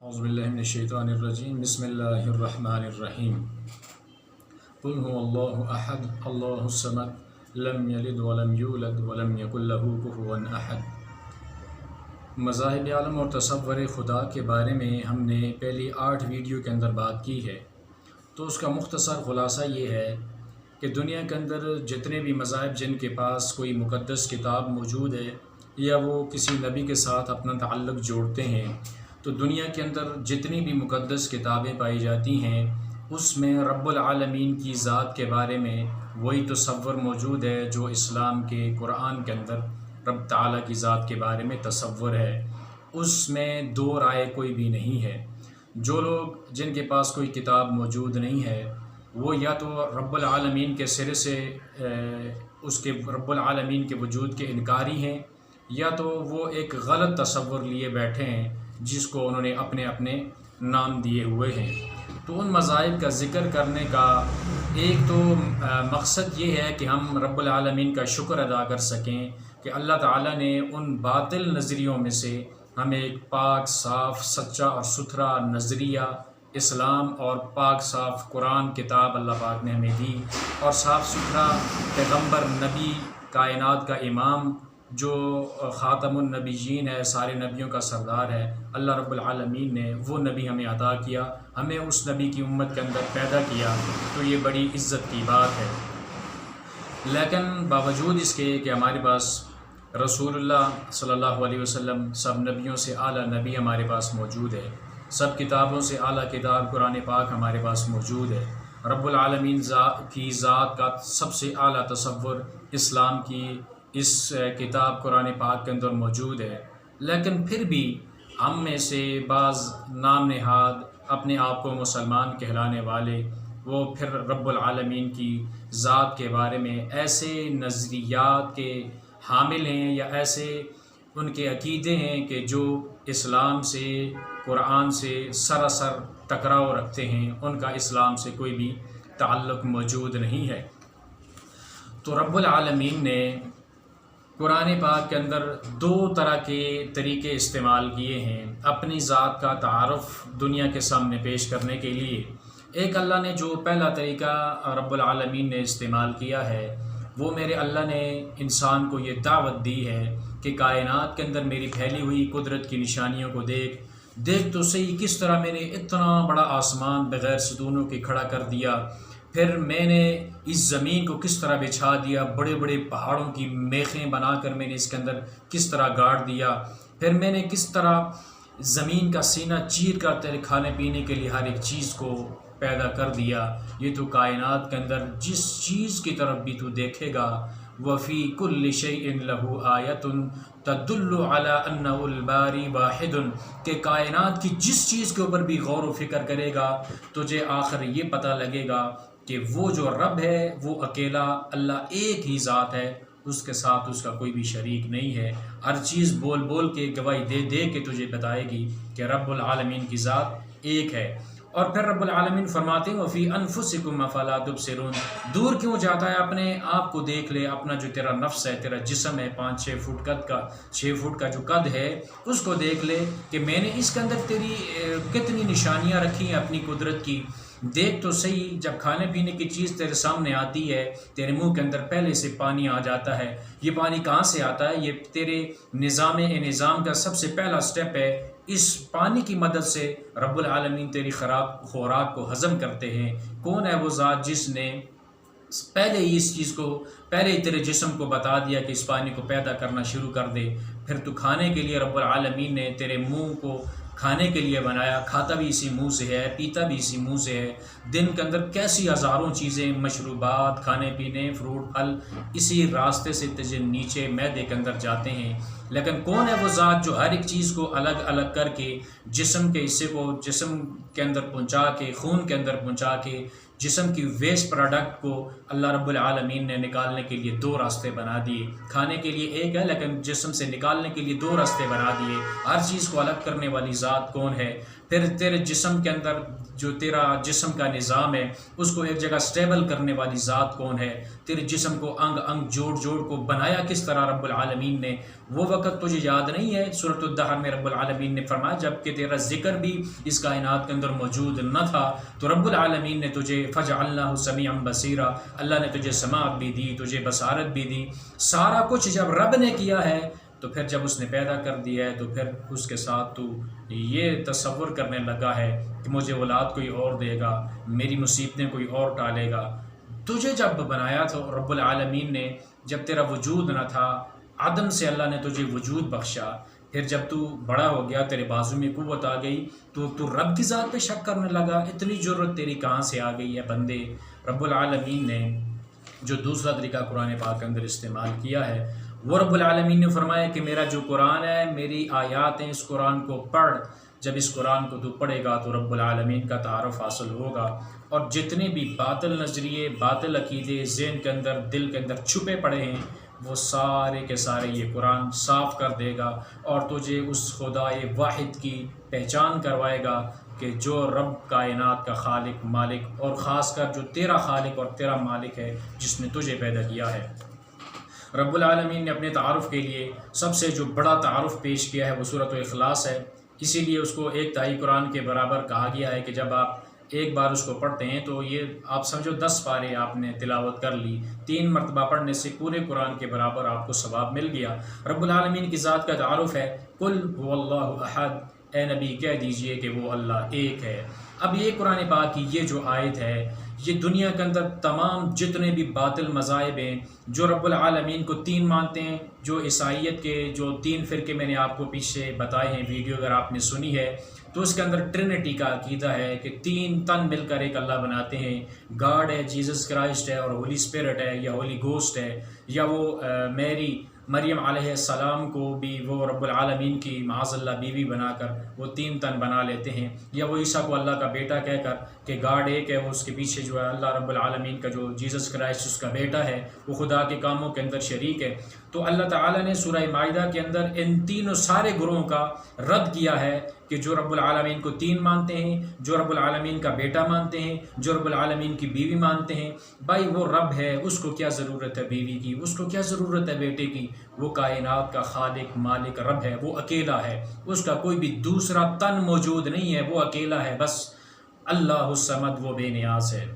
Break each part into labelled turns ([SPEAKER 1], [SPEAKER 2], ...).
[SPEAKER 1] اعوذ باللہ من الشیطان الرجیم بسم اللہ الرحمن الرحیم قل هو اللہ احد اللہ الصمد لم یلد ولم یولد ولم یکن لہ کفوا احد۔ مذاہب عالم اور تصور خدا کے بارے میں ہم نے پہلی 8 ویڈیو کے اندر بات کی ہے، تو اس کا مختصر خلاصہ یہ ہے کہ دنیا کے اندر جتنے بھی مذاہب جن کے پاس کوئی مقدس کتاب موجود ہے یا وہ کسی نبی کے ساتھ اپنا تعلق جوڑتے ہیں، تو دنیا کے اندر جتنی بھی مقدس کتابیں پائی جاتی ہیں اس میں رب العالمین کی ذات کے بارے میں وہی تصور موجود ہے جو اسلام کے قرآن کے اندر رب تعالیٰ کی ذات کے بارے میں تصور ہے۔ اس میں دو رائے کوئی بھی نہیں ہے۔ جو لوگ جن کے پاس کوئی کتاب موجود نہیں ہے وہ یا تو رب العالمین کے سرے سے اس کے رب العالمین کے وجود کے انکاری ہیں، یا تو وہ ایک غلط تصور لیے بیٹھے ہیں جس کو انہوں نے اپنے اپنے نام دیے ہوئے ہیں۔ تو ان مذاہب کا ذکر کرنے کا ایک تو مقصد یہ ہے کہ ہم رب العالمین کا شکر ادا کر سکیں کہ اللہ تعالیٰ نے ان باطل نظریوں میں سے ہمیں ایک پاک صاف سچا اور ستھرا نظریہ اسلام اور پاک صاف قرآن کتاب اللہ پاک نے ہمیں دی، اور صاف ستھرا پیغمبر نبی کائنات کا امام جو خاتم النبیین ہے، سارے نبیوں کا سردار ہے، اللہ رب العالمین نے وہ نبی ہمیں عطا کیا، ہمیں اس نبی کی امت کے اندر پیدا کیا، تو یہ بڑی عزت کی بات ہے۔ لیکن باوجود اس کے کہ ہمارے پاس رسول اللہ صلی اللہ علیہ وسلم سب نبیوں سے اعلیٰ نبی ہمارے پاس موجود ہے، سب کتابوں سے اعلیٰ کتاب قرآن پاک ہمارے پاس موجود ہے، رب العالمین کی ذات کا سب سے اعلیٰ تصور اسلام کی اس کتاب قرآن پاک کے اندر موجود ہے، لیکن پھر بھی ہم میں سے بعض نام نہاد اپنے آپ کو مسلمان کہلانے والے وہ پھر رب العالمین کی ذات کے بارے میں ایسے نظریات کے حامل ہیں یا ایسے ان کے عقیدے ہیں کہ جو اسلام سے قرآن سے سراسر ٹکراؤ رکھتے ہیں، ان کا اسلام سے کوئی بھی تعلق موجود نہیں ہے۔ تو رب العالمین نے قرآن پاک کے اندر 2 طرح کے طریقے استعمال کیے ہیں اپنی ذات کا تعارف دنیا کے سامنے پیش کرنے کے لیے۔ ایک اللہ نے جو پہلا طریقہ رب العالمین نے استعمال کیا ہے، وہ میرے اللہ نے انسان کو یہ دعوت دی ہے کہ کائنات کے اندر میری پھیلی ہوئی قدرت کی نشانیوں کو دیکھ تو صحیح کس طرح میں نے اتنا بڑا آسمان بغیر ستونوں کے کھڑا کر دیا، پھر میں نے اس زمین کو کس طرح بچھا دیا، بڑے بڑے پہاڑوں کی میخیں بنا کر میں نے اس کے اندر کس طرح گاڑ دیا، پھر میں نے کس طرح زمین کا سینہ چیر کر تیرے کھانے پینے کے لیے ہر ایک چیز کو پیدا کر دیا۔ یہ تو کائنات کے اندر جس چیز کی طرف بھی تو دیکھے گا، وفی کل شیء لہ آیۃ تدل علی انہ الباری واحد، کہ کائنات کی جس چیز کے اوپر بھی غور و فکر کرے گا تجھے آخر یہ پتہ لگے گا کہ وہ جو رب ہے وہ اکیلا اللہ ایک ہی ذات ہے، اس کے ساتھ اس کا کوئی بھی شریک نہیں ہے۔ ہر چیز بول بول کے گواہی دے کے تجھے بتائے گی کہ رب العالمین کی ذات ایک ہے۔ اور پھر رب العالمین فرماتے ہیں وَفِي أَنفُسِكُمْ أَفَلَا تُبْصِرُونَ، دور کیوں جاتا ہے، اپنے آپ کو دیکھ لے، اپنا جو تیرا نفس ہے، تیرا جسم ہے 5-6 فٹ قد کا، 6 فٹ کا جو قد ہے اس کو دیکھ لے کہ میں نے اس کے اندر تیری کتنی نشانیاں رکھی ہیں اپنی قدرت کی۔ دیکھ تو صحیح، جب کھانے پینے کی چیز تیرے سامنے آتی ہے تیرے منہ کے اندر پہلے سے پانی آ جاتا ہے۔ یہ پانی کہاں سے آتا ہے؟ یہ تیرے نظام کا سب سے پہلا سٹیپ ہے۔ اس پانی کی مدد سے رب العالمین تیری خوراک کو ہضم کرتے ہیں۔ کون ہے وہ ذات جس نے پہلے ہی اس چیز کو، پہلے ہی تیرے جسم کو بتا دیا کہ اس پانی کو پیدا کرنا شروع کر دے، پھر تو کھانے کے لیے رب العالمین نے تیرے منہ کو کھانے کے لیے بنایا، کھاتا بھی اسی منہ سے ہے، پیتا بھی اسی منہ سے ہے۔ دن کے اندر کیسی ہزاروں چیزیں، مشروبات، کھانے پینے، فروٹ پھل اسی راستے سے تجھے نیچے معدے کے اندر جاتے ہیں۔ لیکن کون ہے وہ ذات جو ہر ایک چیز کو الگ الگ کر کے جسم کے حصے کو جسم کے اندر پہنچا کے، خون کے اندر پہنچا کے، جسم کی ویسٹ پروڈکٹ کو اللہ رب العالمین نے نکالنے کے لیے 2 راستے بنا دیے۔ کھانے کے لیے ایک ہے لیکن جسم سے نکالنے کے لیے 2 راستے بنا دیے۔ ہر چیز کو الگ کرنے والی ذات کون ہے؟ پھر تیرے جسم کے اندر جو تیرا جسم کا نظام ہے اس کو ایک جگہ سٹیبل کرنے والی ذات کون ہے، تیرے جسم کو انگ انگ جوڑ جوڑ کو بنایا کس طرح رب العالمین نے، وہ وقت تجھے یاد نہیں ہے؟ سورۃ الدہر میں رب العالمین نے فرمایا جب کہ تیرا ذکر بھی اس کائنات کے اندر موجود نہ تھا تو رب العالمین نے تجھے فجعلناہ سمیعا بصیرا، اللہ نے تجھے سماعت بھی دی، تجھے بصارت بھی دی، سارا کچھ جب رب نے کیا ہے تو پھر جب اس نے پیدا کر دیا ہے تو پھر اس کے ساتھ تو یہ تصور کرنے لگا ہے کہ مجھے اولاد کوئی اور دے گا، میری مصیبتیں کوئی اور ٹالے گا۔ تجھے جب بنایا تو رب العالمین نے، جب تیرا وجود نہ تھا، عدم سے اللہ نے تجھے وجود بخشا، پھر جب تو بڑا ہو گیا، تیرے بازو میں قوت آ گئی تو رب کی ذات پہ شک کرنے لگا، اتنی جرت تیری کہاں سے آ گئی ہے بندے؟ رب العالمین نے جو دوسرا طریقہ قرآن پاک کے اندر استعمال کیا ہے، وہ رب العالمین نے فرمایا کہ میرا جو قرآن ہے، میری آیات ہیں، اس قرآن کو پڑھ، جب اس قرآن کو تو پڑھے گا تو رب العالمین کا تعارف حاصل ہوگا، اور جتنے بھی باطل نظریے، باطل عقیدے ذہن کے اندر، دل کے اندر چھپے پڑے ہیں، وہ سارے کے سارے یہ قرآن صاف کر دے گا اور تجھے اس خدائے واحد کی پہچان کروائے گا کہ جو رب کائنات کا خالق، مالک، اور خاص کر جو تیرا خالق اور تیرا مالک ہے جس نے تجھے پیدا کیا ہے۔ رب العالمین نے اپنے تعارف کے لیے سب سے جو بڑا تعارف پیش کیا ہے وہ سورۃ الاخلاص ہے، اسی لیے اس کو ایک تہائی قرآن کے برابر کہا گیا ہے کہ جب آپ ایک بار اس کو پڑھتے ہیں تو یہ آپ سمجھو 10 پارے آپ نے تلاوت کر لی، 3 مرتبہ پڑھنے سے پورے قرآن کے برابر آپ کو ثواب مل گیا۔ رب العالمین کی ذات کا تعارف ہے، قل هو اللہ احد، اے نبی کہہ دیجئے کہ وہ اللہ ایک ہے۔ اب یہ قرآن پاک کی یہ جو آیت ہے، یہ دنیا کے اندر تمام جتنے بھی باطل مذاہب ہیں جو رب العالمین کو 3 مانتے ہیں، جو عیسائیت کے جو 3 فرقے میں نے آپ کو پیچھے بتائے ہیں، ویڈیو اگر آپ نے سنی ہے تو اس کے اندر ٹرینٹی کا عقیدہ ہے کہ 3 تن مل کر ایک اللہ بناتے ہیں، گاڈ ہے، جیزس کرائسٹ ہے، اور ہولی اسپرٹ ہے یا ہولی گوسٹ ہے، یا وہ مریم علیہ السلام کو بھی وہ رب العالمین کی معاذ اللہ بیوی بنا کر وہ 3 تن بنا لیتے ہیں، یا وہ عیسیٰ کو اللہ کا بیٹا کہہ کر کہ گاڈ ایک ہے، وہ اس کے پیچھے جو ہے اللہ رب العالمین کا جو جیزس کرائسٹ اس کا بیٹا ہے، وہ خدا کے کاموں کے اندر شریک ہے۔ تو اللہ تعالیٰ نے سورہ مائدہ کے اندر ان تینوں سارے گروہوں کا رد کیا ہے کہ جو رب العالمین کو 3 مانتے ہیں، جو رب العالمین کا بیٹا مانتے ہیں، جو رب العالمین کی بیوی مانتے ہیں، بھائی وہ رب ہے، اس کو کیا ضرورت ہے بیوی کی، اس کو کیا ضرورت ہے بیٹے کی؟ وہ کائنات کا خالق، مالک، رب ہے، وہ اکیلا ہے، اس کا کوئی بھی دوسرا تن موجود نہیں ہے، وہ اکیلا ہے، بس اللہ الصمد، وہ بے نیاز ہے،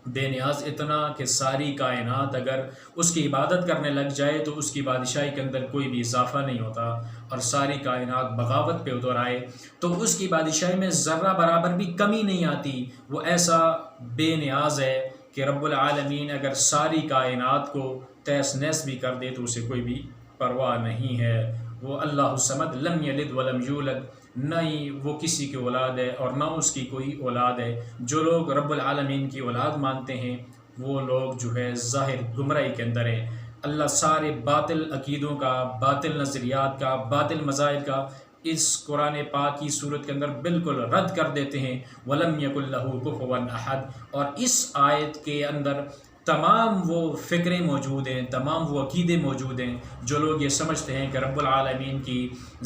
[SPEAKER 1] بے نیاز اتنا کہ ساری کائنات اگر اس کی عبادت کرنے لگ جائے تو اس کی بادشاہی کے اندر کوئی بھی اضافہ نہیں ہوتا، اور ساری کائنات بغاوت پہ اتر آئے تو اس کی بادشاہی میں ذرہ برابر بھی کمی نہیں آتی، وہ ایسا بے نیاز ہے کہ رب العالمین اگر ساری کائنات کو تہس نہس بھی کر دے تو اسے کوئی بھی پرواہ نہیں ہے۔ وہ اللہ الصمد، لم یلد ولم یولد، نہ ہی وہ کسی کی اولاد ہے اور نہ اس کی کوئی اولاد ہے۔ جو لوگ رب العالمین کی اولاد مانتے ہیں وہ لوگ جو ہے ظاہر گمراہی کے اندر ہیں۔ اللہ سارے باطل عقیدوں کا، باطل نظریات کا، باطل مذاہب کا اس قرآن پاک کی صورت کے اندر بالکل رد کر دیتے ہیں، وَلَمْ يَكُنْ لَهُ كُفُوًا أَحَدٌ۔ اور اس آیت کے اندر تمام وہ فکریں موجود ہیں، تمام وہ عقیدے موجود ہیں جو لوگ یہ سمجھتے ہیں کہ رب العالمین کی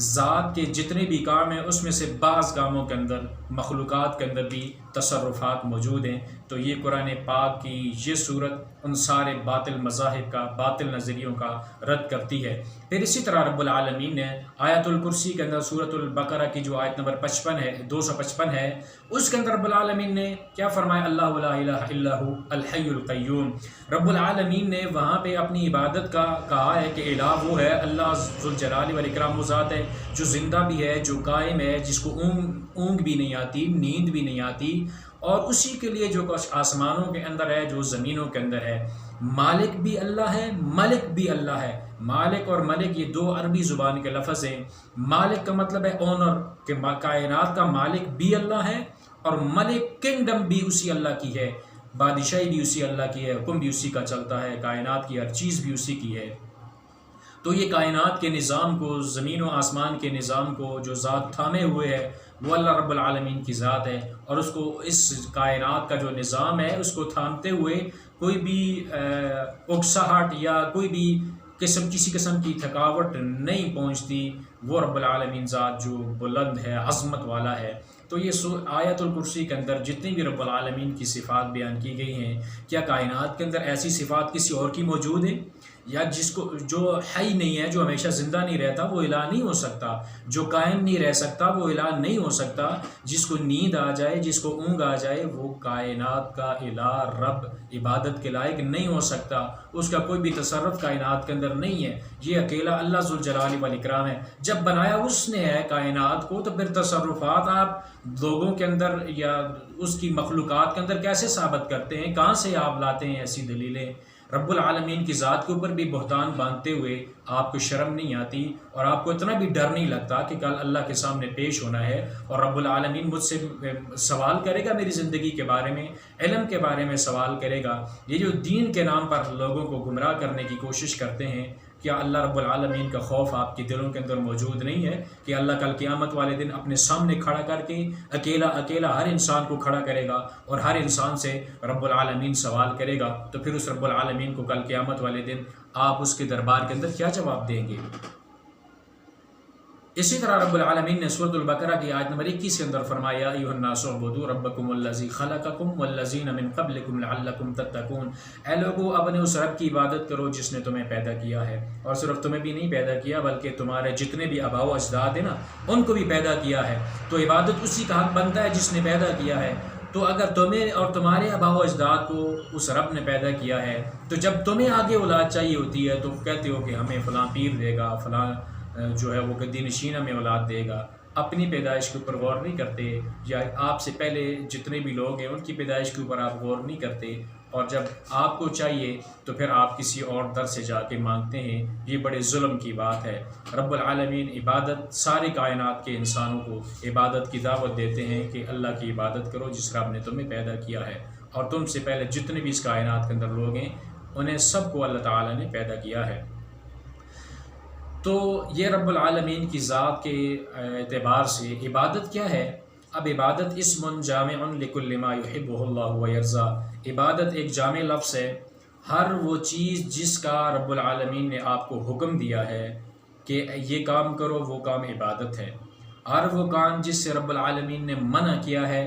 [SPEAKER 1] ذات کے جتنے بھی کام ہیں اس میں سے بعض کاموں کے اندر، مخلوقات کے اندر بھی تصرفات موجود ہیں۔ تو یہ قرآن پاک کی یہ صورت ان سارے باطل مذاہب کا، باطل نظریوں کا رد کرتی ہے۔ پھر اسی طرح رب العالمین نے آیت الکرسی کے اندر سورۃ البقرہ کی جو آیت نمبر 55 ہے، 255 ہے، اس کے اندر رب العالمین نے کیا فرمایا؟ اللہ لا الہ الا هو الحی القیوم۔ رب العالمین نے وہاں پہ اپنی عبادت کا کہا ہے کہ الہ وہ ہے، اللہ ذوالجلال والاکرام وہ ذات ہے جو زندہ بھی ہے، جو قائم ہے، جس کو اونگ بھی نہیں آتی، نیند بھی نہیں آتی، اور اسی کے لیے جو کچھ آسمانوں کے اندر ہے، جو زمینوں کے اندر ہے۔ مالک بھی اللہ ہے، ملک بھی اللہ ہے۔ مالک اور ملک یہ 2 عربی زبان کے لفظ ہیں۔ مالک کا مطلب ہے اونر، کہ کائنات کا مالک بھی اللہ ہے، اور ملک کنگڈم بھی اسی اللہ کی ہے، بادشاہی بھی اسی اللہ کی ہے، حکم بھی اسی کا چلتا ہے، کائنات کی ہر چیز بھی اسی کی ہے۔ تو یہ کائنات کے نظام کو، زمین و آسمان کے نظام کو جو ذات تھامے ہوئے ہے وہ اللہ رب العالمین کی ذات ہے، اور اس کو اس کائنات کا جو نظام ہے اس کو تھامتے ہوئے کوئی بھی اکساہٹ یا کوئی بھی کسی قسم کی تھکاوٹ نہیں پہنچتی۔ وہ رب العالمین ذات جو بلند ہے، عظمت والا ہے۔ تو یہ آیت الکرسی کے اندر جتنی بھی رب العالمین کی صفات بیان کی گئی ہیں، کیا کائنات کے اندر ایسی صفات کسی اور کی موجود ہیں؟ یا جو حی نہیں ہے، جو ہمیشہ زندہ نہیں رہتا، وہ الہ نہیں ہو سکتا؟ جو قائم نہیں رہ سکتا، وہ الہ نہیں ہو سکتا؟ جس کو نیند آ جائے، جس کو اونگ آ جائے، وہ کائنات کا الہ رب عبادت کے لائق نہیں ہو سکتا، اس کا کوئی بھی تصرف کائنات کے اندر نہیں ہے۔ یہ اکیلا اللہ ذوالجلال والاکرام ہے۔ جب بنایا اس نے ہے کائنات کو، تو پھر تصرفات آپ لوگوں کے اندر یا اس کی مخلوقات کے اندر کیسے ثابت کرتے ہیں؟ کہاں سے آپ لاتے ہیں ایسی دلیلیں؟ رب العالمین کی ذات کے اوپر بھی بہتان باندھتے ہوئے آپ کو شرم نہیں آتی، اور آپ کو اتنا بھی ڈر نہیں لگتا کہ کل اللہ کے سامنے پیش ہونا ہے اور رب العالمین مجھ سے سوال کرے گا، میری زندگی کے بارے میں، علم کے بارے میں سوال کرے گا؟ یہ جو دین کے نام پر لوگوں کو گمراہ کرنے کی کوشش کرتے ہیں، کیا اللہ رب العالمین کا خوف آپ کے دلوں کے اندر موجود نہیں ہے کہ اللہ کل قیامت والے دن اپنے سامنے کھڑا کر کے اکیلا ہر انسان کو کھڑا کرے گا اور ہر انسان سے رب العالمین سوال کرے گا؟ تو پھر اس رب العالمین کو کل قیامت والے دن آپ اس کے دربار کے اندر کیا جواب دیں گے؟ اسی طرح رب العالمین نے سورۃ البقرہ کی آیت نمبر 21 کے اندر فرمایا، ایھا الناس اعبدوا ربکم الذی خلقکم والذین من قبلکم لعلکم تتقون، اے لوگو اپنے اس رب کی عبادت کرو جس نے تمہیں پیدا کیا ہے، اور صرف تمہیں بھی نہیں پیدا کیا بلکہ تمہارے جتنے بھی آباء و اجداد ہیں نا، ان کو بھی پیدا کیا ہے۔ تو عبادت اسی کا حق بنتا ہے جس نے پیدا کیا ہے۔ تو اگر تمہیں اور تمہارے آباء و اجداد کو اس رب نے پیدا کیا ہے، تو جب تمہیں آگے اولاد چاہیے ہوتی ہے تو کہتے ہو کہ ہمیں فلاں پیر دے گا، فلاں جو ہے وہ گدی نشین ہمیں اولاد دے گا۔ اپنی پیدائش کے اوپر غور نہیں کرتے، یا آپ سے پہلے جتنے بھی لوگ ہیں ان کی پیدائش کے اوپر آپ غور نہیں کرتے، اور جب آپ کو چاہیے تو پھر آپ کسی اور در سے جا کے مانگتے ہیں۔ یہ بڑے ظلم کی بات ہے۔ رب العالمین عبادت سارے کائنات کے انسانوں کو عبادت کی دعوت دیتے ہیں کہ اللہ کی عبادت کرو جس رب نے تمہیں پیدا کیا ہے، اور تم سے پہلے جتنے بھی اس کائنات کے اندر لوگ ہیں انہیں سب کو اللہ تعالیٰ نے پیدا کیا ہے۔ تو یہ رب العالمین کی ذات کے اعتبار سے عبادت کیا ہے؟ اب عبادت اسم جامع لکل ما یحبہ اللہ ویرضا، عبادت ایک جامع لفظ ہے۔ ہر وہ چیز جس کا رب العالمین نے آپ کو حکم دیا ہے کہ یہ کام کرو، وہ کام عبادت ہے۔ ہر وہ کام جس سے رب العالمین نے منع کیا ہے،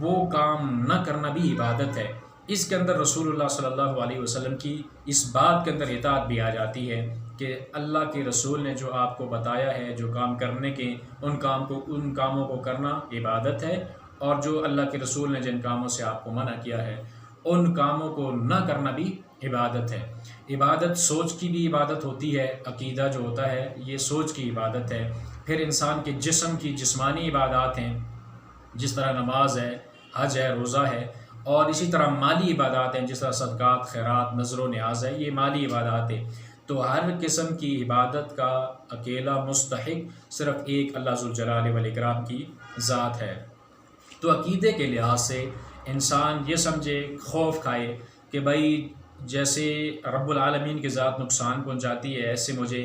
[SPEAKER 1] وہ کام نہ کرنا بھی عبادت ہے۔ اس کے اندر رسول اللہ صلی اللہ علیہ وسلم کی اس بات کے اندر اطاعت بھی آ جاتی ہے کہ اللہ کے رسول نے جو آپ کو بتایا ہے جو کام کرنے کے، ان کاموں کو کرنا عبادت ہے، اور جو اللہ کے رسول نے جن کاموں سے آپ کو منع کیا ہے ان کاموں کو نہ کرنا بھی عبادت ہے۔ عبادت سوچ کی بھی عبادت ہوتی ہے، عقیدہ جو ہوتا ہے یہ سوچ کی عبادت ہے۔ پھر انسان کے جسم کی جسمانی عبادات ہیں، جس طرح نماز ہے، حج ہے، روزہ ہے، اور اسی طرح مالی عبادات ہیں جس طرح صدقات، خیرات، نذر و نیاز ہے، یہ مالی عبادات ہیں۔ تو ہر قسم کی عبادت کا اکیلا مستحق صرف ایک اللہ ذوالجلال والاکرام کی ذات ہے۔ تو عقیدے کے لحاظ سے انسان یہ سمجھے، خوف کھائے کہ بھائی جیسے رب العالمین کی ذات نقصان پہنچاتی ہے، ایسے مجھے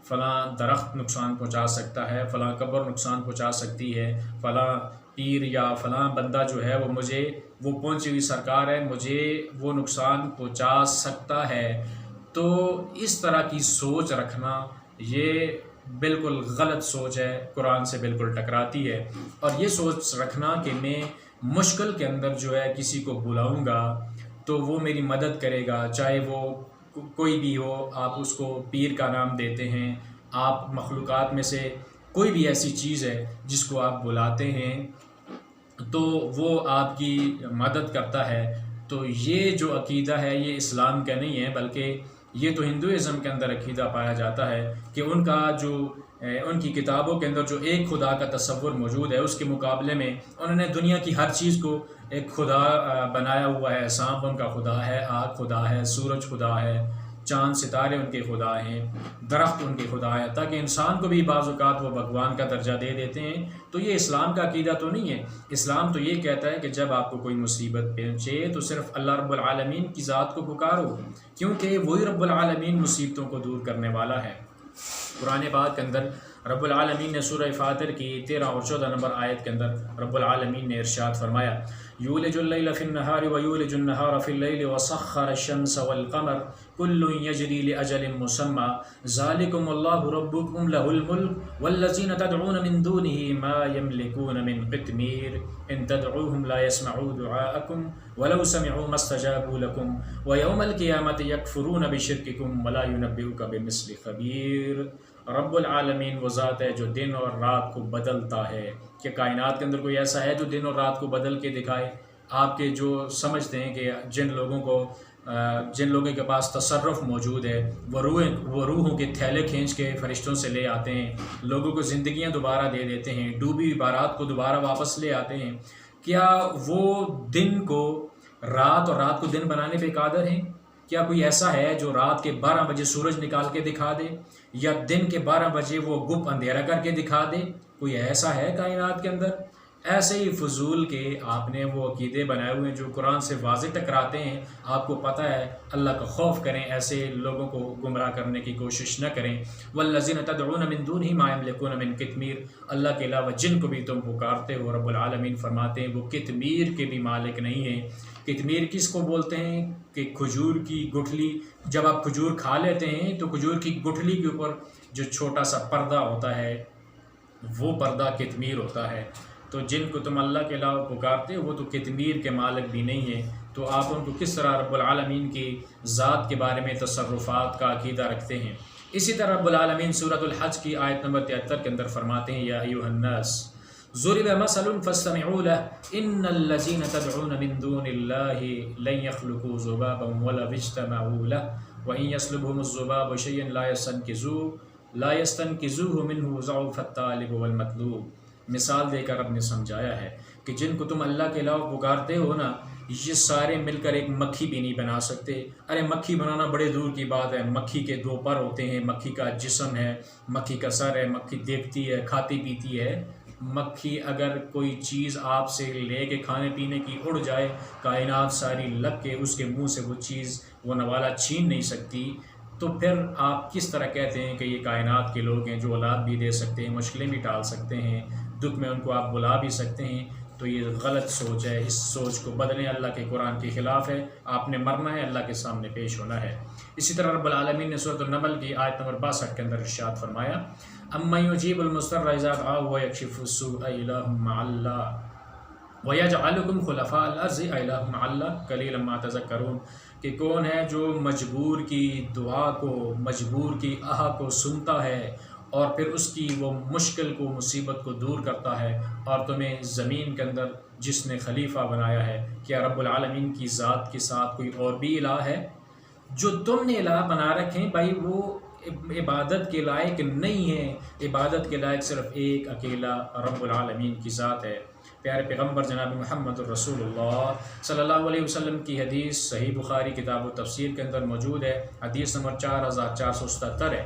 [SPEAKER 1] فلاں درخت نقصان پہنچا سکتا ہے، فلاں قبر نقصان پہنچا سکتی ہے، فلاں پیر یا فلاں بندہ جو ہے وہ پہنچی ہوئی سرکار ہے، مجھے وہ نقصان پہنچا سکتا ہے۔ تو اس طرح کی سوچ رکھنا یہ بالکل غلط سوچ ہے، قرآن سے بالکل ٹکراتی ہے۔ اور یہ سوچ رکھنا کہ میں مشکل کے اندر جو ہے کسی کو بلاؤں گا تو وہ میری مدد کرے گا، چاہے وہ کوئی بھی ہو، آپ اس کو پیر کا نام دیتے ہیں، آپ مخلوقات میں سے کوئی بھی ایسی چیز ہے جس کو آپ بلاتے ہیں تو وہ آپ کی مدد کرتا ہے، تو یہ جو عقیدہ ہے یہ اسلام کا نہیں ہے، بلکہ یہ تو ہندوازم کے اندر عقیدہ پایا جاتا ہے کہ ان کی کتابوں کے اندر جو ایک خدا کا تصور موجود ہے اس کے مقابلے میں انہوں نے دنیا کی ہر چیز کو ایک خدا بنایا ہوا ہے۔ سانپ ان کا خدا ہے، آگ خدا ہے، سورج خدا ہے، چاند ستارے ان کے خدا ہیں، درخت ان کے خدا ہے، تاکہ انسان کو بھی بعض اوقات وہ بھگوان کا درجہ دے دیتے ہیں۔ تو یہ اسلام کا عقیدہ تو نہیں ہے۔ اسلام تو یہ کہتا ہے کہ جب آپ کو کوئی مصیبت پہنچے تو صرف اللہ رب العالمین کی ذات کو پکارو، کیونکہ وہی رب العالمین مصیبتوں کو دور کرنے والا ہے۔ قرآن پاک کے اندر رب العالمین نے سورہ فاطر کی 13 اور 14 نمبر آیت کے اندر رب العالمین نے ارشاد فرمایا یولج اللیل فی النہار ویولج النہار فی اللیل وسخر الشمس والقمر کل یجری لاجل مسمى ذالکم اللہ ربکم لہ الملک والذین تدعون من دونہ ما یملکون من قطمیر ان تدعوہم لا يسمعوا دعاءکم ولو سمعوا ما استجابوا لکم ویوم القیامۃ یکفرون بشرککم ولا ینبئک بمثل خبیر۔ رب العالمین وہ ذات ہے جو دن اور رات کو بدلتا ہے۔ کہ کائنات کے اندر کوئی ایسا ہے جو دن اور رات کو بدل کے دکھائے؟ آپ کے جو سمجھتے ہیں کہ جن لوگوں کے پاس تصرف موجود ہے وہ روحوں کے تھیلے کھینچ کے فرشتوں سے لے آتے ہیں، لوگوں کو زندگیاں دوبارہ دے دیتے ہیں، ڈوبی ہوئی بارات کو دوبارہ واپس لے آتے ہیں، کیا وہ دن کو رات اور رات کو دن بنانے پہ قادر ہیں؟ کیا کوئی ایسا ہے جو رات کے 12 بجے سورج نکال کے دکھا دے یا دن کے 12 بجے وہ گپ اندھیرا کر کے دکھا دے؟ کوئی ایسا ہے کائنات کے اندر؟ ایسے ہی فضول کے آپ نے وہ عقیدے بنائے ہوئے ہیں جو قرآن سے واضح ٹکراتے ہیں۔ آپ کو پتہ ہے، اللہ کا خوف کریں، ایسے لوگوں کو گمراہ کرنے کی کوشش نہ کریں۔ والذین تدعون من دونہ ما یملکون من قطمیر، اللہ کے علاوہ جن کو بھی تم پکارتے ہو رب العالمین فرماتے ہیں وہ قطمیر کے بھی مالک نہیں ہیں۔ قطمیر کس کو بولتے ہیں؟ کہ کھجور کی گٹھلی، جب آپ کھجور کھا لیتے ہیں تو کھجور کی گٹھلی کے اوپر جو چھوٹا سا پردہ ہوتا ہے وہ پردہ قطمیر ہوتا ہے۔ تو جن کو تم اللہ کے علاوہ پکارتے ہو وہ تو قطمیر کے مالک بھی نہیں ہیں، تو آپ ان کو کس طرح رب العالمین کی ذات کے بارے میں تصرفات کا عقیدہ رکھتے ہیں؟ اسی طرح رب العالمین سورۃ الحج کی آیت نمبر 73 کے اندر فرماتے ہیں یا ایھا الناس ضرب مثل فاستمعوا له ان الذين تدعون من دون الله لن يخلقوا ذبابا ولو اجتمعوا له وان يسلبهم الذباب شيئا لا يستنقذوه منه ضعف الطالب والمطلوب۔ مثال دے کر رب نے سمجھایا ہے کہ جن کو تم اللہ کے علاوہ پکارتے ہو نا، یہ سارے مل کر ایک مکھی بھی نہیں بنا سکتے۔ ارے مکھی بنانا بڑے دور کی بات ہے، مکھی کے 2 پر ہوتے ہیں، مکھی کا جسم ہے، مکھی کا سر ہے، مکھی دیکھتی ہے، کھاتی پیتی ہے۔ مکھی اگر کوئی چیز آپ سے لے کے کھانے پینے کی اڑ جائے، کائنات ساری لگ کے اس کے منہ سے وہ چیز، وہ نوالا چھین نہیں سکتی، تو پھر آپ کس طرح کہتے ہیں کہ یہ کائنات کے لوگ ہیں جو اولاد بھی دے سکتے ہیں، مشکلیں بھی ٹال سکتے ہیں، دکھ میں ان کو آپ بلا بھی سکتے ہیں؟ تو یہ غلط سوچ ہے، اس سوچ کو بدلیں، اللہ کے قرآن کے خلاف ہے۔ آپ نے مرنا ہے، اللہ کے سامنے پیش ہونا ہے۔ اسی طرح رب العالمین نے سورۃ النمل کی آیت نمبر 62 کے اندر ارشاد فرمایا امن یجیب المضطر اذا دعاہ ویکشف السوء الہ مع اللہ ویجعلکم خلفاء الارض الہ مع اللہ قلیلا ما تذکرون، کہ کون ہے جو مجبور کی دعا کو، مجبور کی آہ کو سنتا ہے اور پھر اس کی وہ مشکل کو، مصیبت کو دور کرتا ہے، اور تمہیں زمین کے اندر جس نے خلیفہ بنایا ہے، کیا رب العالمین کی ذات کے ساتھ کوئی اور بھی الہ ہے؟ جو تم نے الہ بنا رکھیں بھائی وہ عبادت کے لائق نہیں ہے، عبادت کے لائق صرف ایک اکیلا رب العالمین کی ذات ہے۔ پیارے پیغمبر جناب محمد الرسول اللہ صلی اللہ علیہ وسلم کی حدیث صحیح بخاری کتاب و تفسیر کے اندر موجود ہے، حدیث نمبر 4477 ہے۔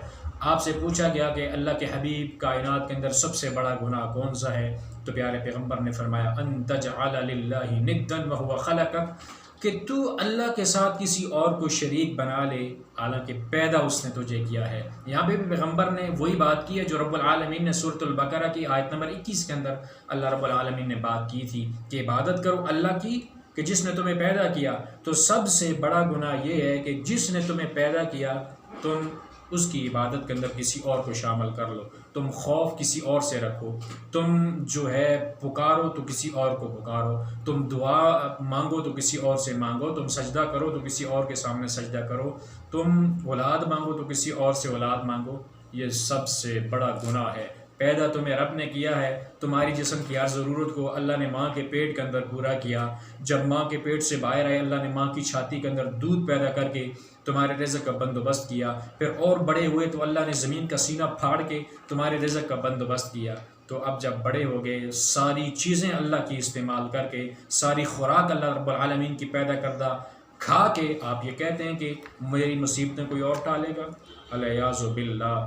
[SPEAKER 1] آپ سے پوچھا گیا کہ اللہ کے حبیب کائنات کے اندر سب سے بڑا گناہ کون سا ہے؟ تو پیارے پیغمبر نے فرمایا ان تجعل للہ ندا وہو خلقک، کہ تو اللہ کے ساتھ کسی اور کو شریک بنا لے حالانکہ پیدا اس نے تجھے کیا ہے۔ یہاں پہ بھی پیغمبر نے وہی بات کی ہے جو رب العالمین نے سورۃ البقرہ کی آیت نمبر 21 کے اندر اللہ رب العالمین نے بات کی تھی کہ عبادت کرو اللہ کی کہ جس نے تمہیں پیدا کیا۔ تو سب سے بڑا گناہ یہ ہے کہ جس نے تمہیں پیدا کیا تم اس کی عبادت کے اندر کسی اور کو شامل کر لو، تم خوف کسی اور سے رکھو، تم جو ہے پکارو تو کسی اور کو پکارو، تم دعا مانگو تو کسی اور سے مانگو، تم سجدہ کرو تو کسی اور کے سامنے سجدہ کرو، تم اولاد مانگو تو کسی اور سے اولاد مانگو۔ یہ سب سے بڑا گناہ ہے۔ پیدا تمہیں رب نے کیا ہے، تمہاری جسم کی ہر ضرورت کو اللہ نے ماں کے پیٹ کے اندر پورا کیا، جب ماں کے پیٹ سے باہر آئے اللہ نے ماں کی چھاتی کے اندر دودھ پیدا کر کے تمہارے رزق کا بندوبست کیا، پھر اور بڑے ہوئے تو اللہ نے زمین کا سینہ پھاڑ کے تمہارے رزق کا بندوبست کیا۔ تو اب جب بڑے ہو گئے، ساری چیزیں اللہ کی استعمال کر کے، ساری خوراک اللہ رب العالمین کی پیدا کردہ کھا کے آپ یہ کہتے ہیں کہ میری مصیبتیں کوئی اور ٹالے گا؟ الیاذ باللہ،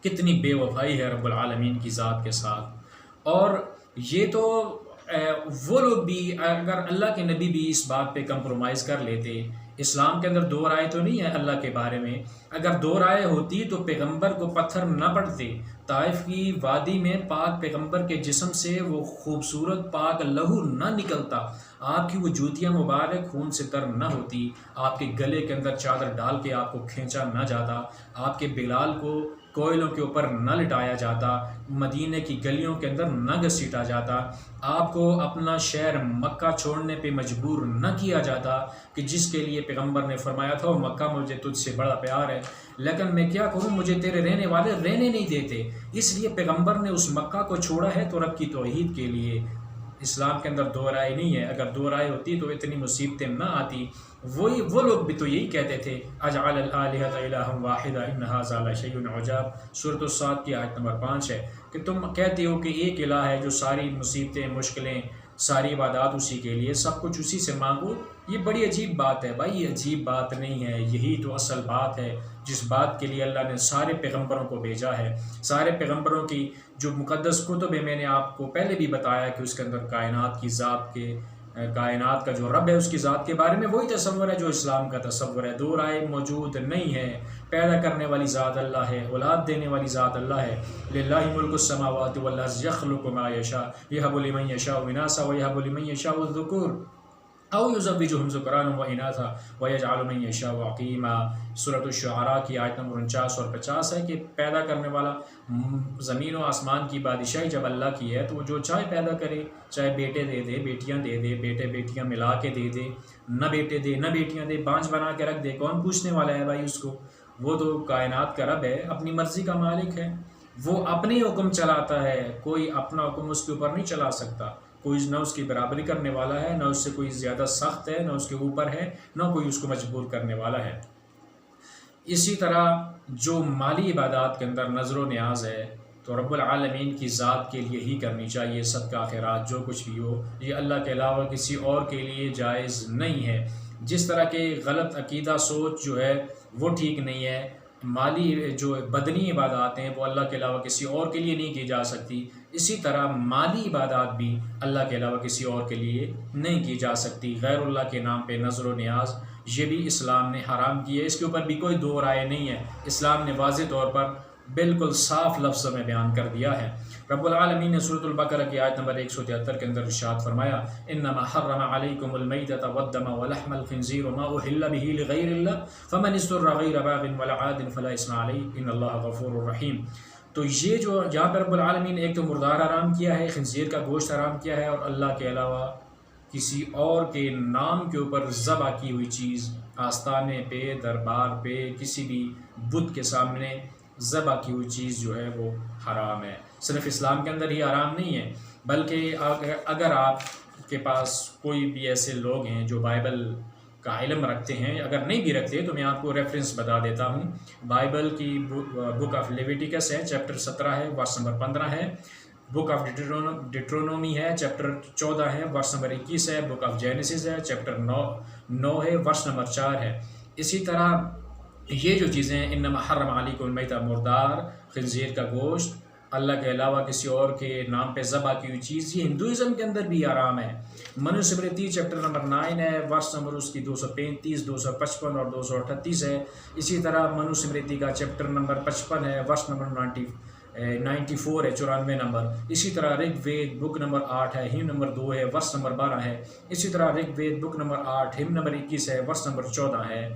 [SPEAKER 1] کتنی بے وفائی ہے رب العالمین کی ذات کے ساتھ۔ اور یہ تو وہ لوگ بھی، اگر اللہ کے نبی بھی اس بات پہ کمپرومائز کر لیتے، اسلام کے اندر دو رائے تو نہیں ہے اللہ کے بارے میں. اگر دو رائے ہوتی تو پیغمبر کو پتھر نہ پڑتے. طائف کی وادی میں پاک پیغمبر کے جسم سے وہ خوبصورت پاک لہو نہ نکلتا. آپ کی وہ جوتیاں مبارک خون سے تر نہ ہوتی. آپ کے گلے کے اندر چادر ڈال کے آپ کو کھینچا نہ جاتا. آپ کے بلال کو کوئلوں کے اوپر نہ لٹایا جاتا. مدینے کی گلیوں کے اندر نہ گھسیٹا جاتا. آپ کو اپنا شہر مکہ چھوڑنے پہ مجبور نہ کیا جاتا کہ جس کے لیے پیغمبر نے فرمایا تھا وہ مکہ مجھے تجھ سے بڑا پیار ہے، لیکن میں کیا کروں، مجھے تیرے رہنے والے رہنے نہیں دیتے. اس لیے پیغمبر نے اس مکہ کو چھوڑا ہے تو رب کی توحید کے لیے. اسلام کے اندر دو رائے نہیں ہے. اگر دو رائے ہوتی تو اتنی مصیبتیں نہ آتی. وہ لوگ بھی تو یہی کہتے تھے اجعل الآلہۃ الہا واحدا ان ھذا لشیء عجاب. سورۃ الصاد کی آیت نمبر 5 ہے کہ تم کہتے ہو کہ ایک الہ ہے جو ساری مصیبتیں، مشکلیں، ساری عبادات اسی کے لیے، سب کچھ اسی سے مانگو. یہ بڑی عجیب بات ہے بھائی، یہ عجیب بات نہیں ہے. یہی تو اصل بات ہے جس بات کے لیے اللہ نے سارے پیغمبروں کو بھیجا ہے. سارے پیغمبروں کی جو مقدس کتب ہے، میں نے آپ کو پہلے بھی بتایا کہ اس کے اندر کائنات کی ذات کے، کائنات کا جو رب ہے اس کی ذات کے بارے میں وہی تصور ہے جو اسلام کا تصور ہے. دو رائے موجود نہیں ہے. پیدا کرنے والی ذات اللہ ہے، اولاد دینے والی ذات اللہ ہے. للہ ملک السماوات والارض یخلق ما یشاء یہب لمن یشاء اناثا ویہب لمن یشاء الذکور او یزوجہم ذکرانا واناثا ویجعل من یشاء عقیما. سورۃ الشعراء کی آیت نمبر 49 اور 50 ہے کہ پیدا کرنے والا، زمین و آسمان کی بادشاہی جب اللہ کی ہے تو وہ جو چاہے پیدا کرے، چاہے بیٹے دے دے، بیٹیاں دے دے، بیٹے بیٹیاں ملا کے دے دے، نہ بیٹے دے نہ بیٹیاں دے، بانجھ بنا کے رکھ دے. کون پوچھنے والا ہے بھائی اس کو؟ وہ تو کائنات کا رب ہے، اپنی مرضی کا مالک ہے. وہ اپنے حکم چلاتا ہے، کوئی اپنا حکم اس کے اوپر نہیں چلا سکتا. کوئی نہ اس کی برابری کرنے والا ہے، نہ اس سے کوئی زیادہ سخت ہے، نہ اس کے اوپر ہے، نہ کوئی اس کو مجبور کرنے والا ہے. اسی طرح جو مالی عبادات کے اندر نظر و نیاز ہے تو رب العالمین کی ذات کے لیے ہی کرنی چاہیے. صدقہ خیرات جو کچھ بھی ہو یہ اللہ کے علاوہ کسی اور کے لیے جائز نہیں ہے. جس طرح کے غلط عقیدہ سوچ جو ہے وہ ٹھیک نہیں ہے. مالی جو بدنی عبادات ہیں وہ اللہ کے علاوہ کسی اور کے لیے نہیں کی جا سکتی. اسی طرح مالی عبادات بھی اللہ کے علاوہ کسی اور کے لیے نہیں کی جا سکتی. غیر اللہ کے نام پہ نظر و نیاز یہ بھی اسلام نے حرام کی ہے. اس کے اوپر بھی کوئی دو رائے نہیں ہے. اسلام نے واضح طور پر بالکل صاف لفظ میں بیان کر دیا ہے. رب العالمین نے سورۃ البقرہ کی آیت نمبر 173 کے اندر ارشاد فرمایا انما حرم علیکم المیتۃ والدم ولحم الخنزیر وما اہل به لغیر اللہ فمن اضطر غیر باغ ولا عاد فلا اثم علیہ ان اللہ غفور رحیم. تو یہ جو یہاں پر رب العالمین نے ایک تو مردار حرام کیا ہے، خنزیر کا گوشت حرام کیا ہے، اور اللہ کے علاوہ کسی اور کے نام کے اوپر ذبح کی ہوئی چیز آستانے پہ، دربار پہ، کسی بھی بت کے سامنے ذبح کی ہوئی چیز جو ہے وہ حرام ہے. صرف اسلام کے اندر ہی حرام نہیں ہے بلکہ اگر آپ کے پاس کوئی بھی ایسے لوگ ہیں جو بائبل کا علم رکھتے ہیں، اگر نہیں بھی رکھتے تو میں آپ کو ریفرنس بتا دیتا ہوں. بائبل کی بک آف لیویٹیکس ہے، چیپٹر 17 ہے، ورس نمبر 15 ہے. بک آف ڈیٹرونومی ہے، چیپٹر 14 ہے، ورس نمبر 21 ہے. بک آف جینیسس ہے، چیپٹر 9 ہے، ورس نمبر 4 ہے. اسی طرح یہ جو چیزیں انما حرم علیکم المیتۃ، مردار، خنزیر کا گوشت، اللہ کے علاوہ کسی اور کے نام پہ ذبح کی ہوئی چیز، یہ ہندوازم کے اندر بھی حرام ہے. منوسمرتی چیپٹر نمبر 9 ہے، ورس نمبر اس کی 235، 255 اور 238 ہے. اسی طرح منوسمرتی کا چیپٹر نمبر 55 ہے، ورس نمبر 94 ہے، 94 نمبر. اسی طرح رگ وید بک نمبر 8 ہے، ہم نمبر 2 ہے، ورس نمبر 12 ہے. اسی طرح رگ وید بک نمبر 8 ہم نمبر 21 ہے، ورس نمبر 14 ہے.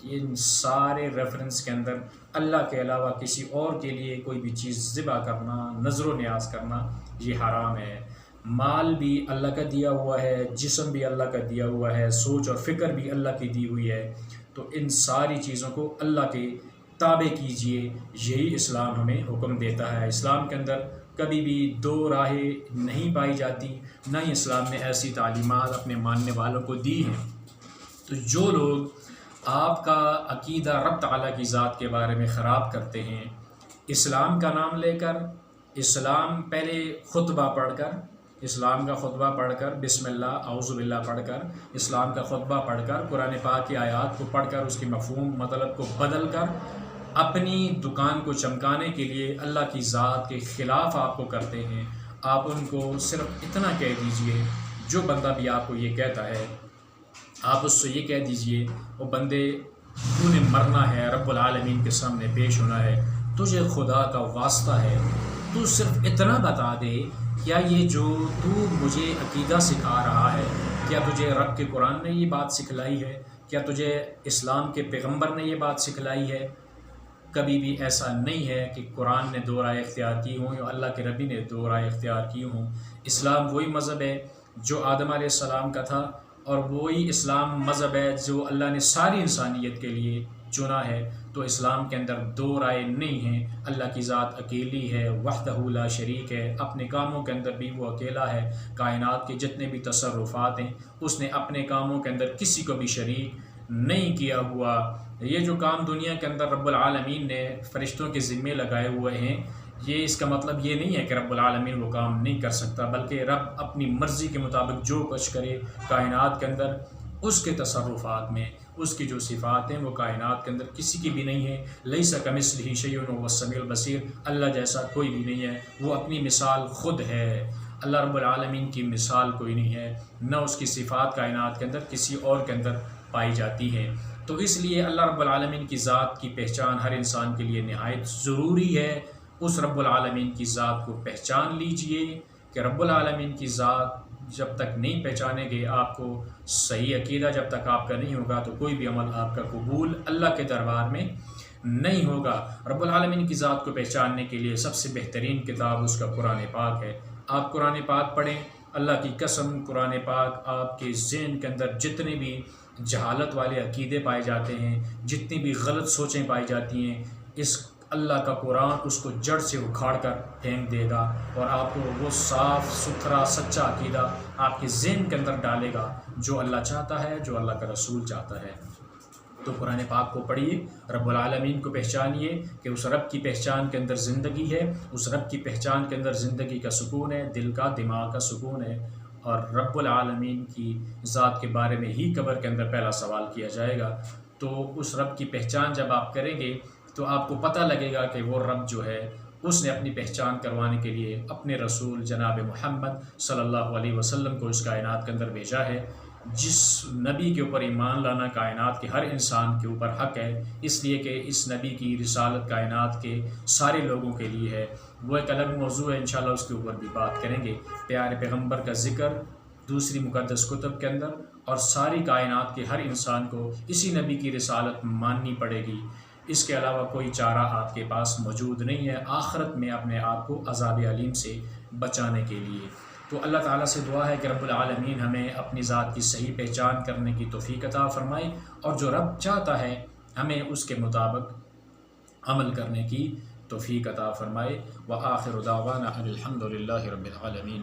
[SPEAKER 1] ان سارے ریفرنس کے اندر اللہ کے علاوہ کسی اور کے لیے کوئی بھی چیز ذبح کرنا، نظر و نیاز کرنا یہ حرام ہے. مال بھی اللہ کا دیا ہوا ہے، جسم بھی اللہ کا دیا ہوا ہے، سوچ اور فکر بھی اللہ کی دی ہوئی ہے. تو ان ساری چیزوں کو اللہ کے تابع کیجئے، یہی اسلام ہمیں حکم دیتا ہے. اسلام کے اندر کبھی بھی دو راہیں نہیں پائی جاتی، نہ ہی اسلام نے ایسی تعلیمات اپنے ماننے والوں کو دی ہیں. تو جو لوگ آپ کا عقیدہ رب تعالیٰ کی ذات کے بارے میں خراب کرتے ہیں، اسلام کا نام لے کر، اسلام پہلے خطبہ پڑھ کر، اسلام کا خطبہ پڑھ کر، بسم اللہ اعوذ باللہ پڑھ کر، اسلام کا خطبہ پڑھ کر، قرآن پاک کی آیات کو پڑھ کر، اس کی مفہوم مطلب کو بدل کر اپنی دکان کو چمکانے کے لیے اللہ کی ذات کے خلاف آپ کو کرتے ہیں. آپ ان کو صرف اتنا کہہ دیجئے، جو بندہ بھی آپ کو یہ کہتا ہے آپ اس سے یہ کہہ دیجئے وہ بندے تو نے مرنا ہے، رب العالمین کے سامنے پیش ہونا ہے، تجھے خدا کا واسطہ ہے تو صرف اتنا بتا دے، کیا یہ جو تو مجھے عقیدہ سکھا رہا ہے، کیا تجھے رب کے قرآن نے یہ بات سکھلائی ہے؟ کیا تجھے اسلام کے پیغمبر نے یہ بات سکھلائی ہے؟ کبھی بھی ایسا نہیں ہے کہ قرآن نے دو رائے اختیار کی ہوں یا اللہ کے نبی نے دو رائے اختیار کی ہوں۔ اسلام وہی مذہب ہے جو آدم علیہ السلام کا تھا، اور وہی اسلام مذہب ہے جو اللہ نے ساری انسانیت کے لیے چنا ہے۔ تو اسلام کے اندر دو رائے نہیں ہیں، اللہ کی ذات اکیلی ہے، وحدہ لا شریک ہے، اپنے کاموں کے اندر بھی وہ اکیلا ہے، کائنات کے جتنے بھی تصرفات ہیں اس نے اپنے کاموں کے اندر کسی کو بھی شریک نہیں کیا ہوا۔ یہ جو کام دنیا کے اندر رب العالمین نے فرشتوں کے ذمے لگائے ہوئے ہیں، یہ اس کا مطلب یہ نہیں ہے کہ رب العالمین وہ کام نہیں کر سکتا، بلکہ رب اپنی مرضی کے مطابق جو کچھ کرے کائنات کے اندر، اس کے تصرفات میں اس کی جو صفات ہیں وہ کائنات کے اندر کسی کی بھی نہیں ہے۔ لیس کمثلہ شیء وہو السمیع البصیر، اللہ جیسا کوئی بھی نہیں ہے، وہ اپنی مثال خود ہے۔ اللہ رب العالمین کی مثال کوئی نہیں ہے، نہ اس کی صفات کائنات کے اندر کسی اور کے اندر پائی جاتی ہے۔ تو اس لیے اللہ رب العالمین کی ذات کی پہچان ہر انسان کے لیے نہایت ضروری ہے۔ اس رب العالمین کی ذات کو پہچان لیجئے کہ رب العالمین کی ذات جب تک نہیں پہچانیں گے، آپ کو صحیح عقیدہ جب تک آپ کا نہیں ہوگا تو کوئی بھی عمل آپ کا قبول اللہ کے دربار میں نہیں ہوگا۔ رب العالمین کی ذات کو پہچاننے کے لیے سب سے بہترین کتاب اس کا قرآن پاک ہے۔ آپ قرآن پاک پڑھیں، اللہ کی قسم قرآن پاک آپ کے ذہن کے اندر جتنے بھی جہالت والے عقیدے پائے جاتے ہیں، جتنی بھی غلط سوچیں پائی جاتی ہیں، اس اللہ کا قرآن اس کو جڑ سے اکھاڑ کر پھینک دے گا، اور آپ کو وہ صاف ستھرا سچا عقیدہ آپ کے ذہن کے اندر ڈالے گا جو اللہ چاہتا ہے، جو اللہ کا رسول چاہتا ہے۔ تو قرآن پاک کو پڑھیے، رب العالمین کو پہچانیے کہ اس رب کی پہچان کے اندر زندگی ہے، اس رب کی پہچان کے اندر زندگی کا سکون ہے، دل کا دماغ کا سکون ہے، اور رب العالمین کی ذات کے بارے میں ہی قبر کے اندر پہلا سوال کیا جائے گا۔ تو اس رب کی پہچان جب آپ کریں گے تو آپ کو پتہ لگے گا کہ وہ رب جو ہے اس نے اپنی پہچان کروانے کے لیے اپنے رسول جناب محمد صلی اللہ علیہ وسلم کو اس کائنات کے اندر بھیجا ہے، جس نبی کے اوپر ایمان لانا کائنات کے ہر انسان کے اوپر حق ہے، اس لیے کہ اس نبی کی رسالت کائنات کے سارے لوگوں کے لیے ہے۔ وہ ایک الگ موضوع ہے، انشاءاللہ اس کے اوپر بھی بات کریں گے۔ پیارے پیغمبر کا ذکر دوسری مقدس کتب کے اندر، اور ساری کائنات کے ہر انسان کو اسی نبی کی رسالت ماننی پڑے گی، اس کے علاوہ کوئی چارہ آپ کے پاس موجود نہیں ہے آخرت میں اپنے آپ کو عذاب علیم سے بچانے کے لیے۔ تو اللہ تعالیٰ سے دعا ہے کہ رب العالمین ہمیں اپنی ذات کی صحیح پہچان کرنے کی توفیق عطا فرمائے، اور جو رب چاہتا ہے ہمیں اس کے مطابق عمل کرنے کی توفیق عطا فرمائے۔ وآخر دعوانا ان الحمد للہ رب العالمین۔